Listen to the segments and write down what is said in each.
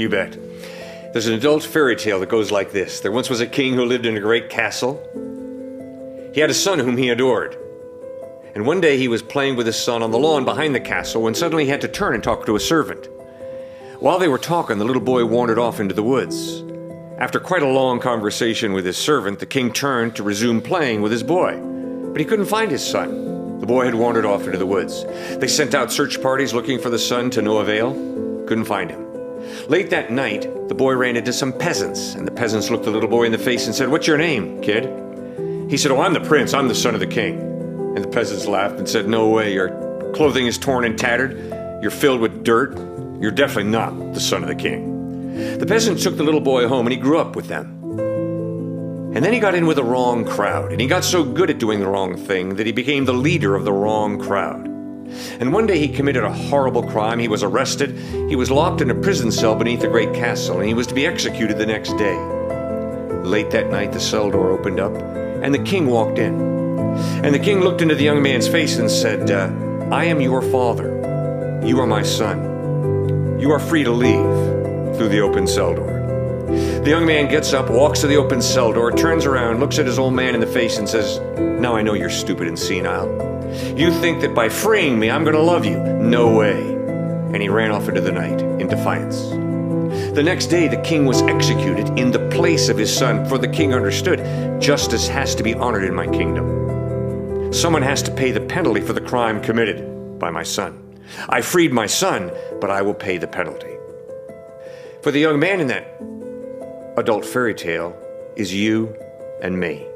You bet. There's an adult fairy tale that goes like this. There once was a king who lived in a great castle. He had a son whom he adored. And one day he was playing with his son on the lawn behind the castle when suddenly he had to turn and talk to a servant. While they were talking, the little boy wandered off into the woods. After quite a long conversation with his servant, the king turned to resume playing with his boy. But he couldn't find his son. The boy had wandered off into the woods. They sent out search parties looking for the son to no avail. Couldn't find him. Late that night, the boy ran into some peasants, and the peasants looked the little boy in the face and said, "What's your name, kid?" He said, "Oh, I'm the prince. I'm the son of the king." And the peasants laughed and said, "No way. Your clothing is torn and tattered. You're filled with dirt. You're definitely not the son of the king." The peasants took the little boy home, and he grew up with them. And then he got in with the wrong crowd, and he got so good at doing the wrong thing that he became the leader of the wrong crowd. And one day he committed a horrible crime. He was arrested. He was locked in a prison cell beneath a great castle, and he was to be executed the next day. Late that night, the cell door opened up, and the king walked in. And the king looked into the young man's face and said, "I am your father. You are my son. You are free to leave through the open cell door." The young man gets up, walks to the open cell door, turns around, looks at his old man in the face and says, "Now I know you're stupid and senile. You think that by freeing me, I'm going to love you. No way." And he ran off into the night in defiance. The next day, the king was executed in the place of his son, for the king understood justice has to be honored in my kingdom. Someone has to pay the penalty for the crime committed by my son. I freed my son, but I will pay the penalty. For the young man in that adult fairy tale is you and me.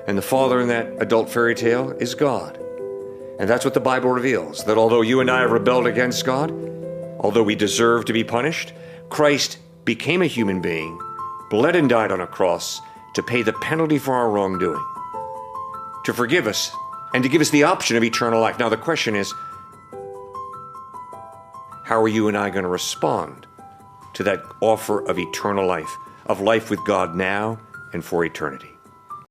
And the father in that adult fairy tale is God. And that's what the Bible reveals, that although you and I have rebelled against God, although we deserve to be punished, Christ became a human being, bled and died on a cross to pay the penalty for our wrongdoing, to forgive us, and to give us the option of eternal life. Now the question is, how are you and I going to respond to that offer of eternal life, of life with God now and for eternity?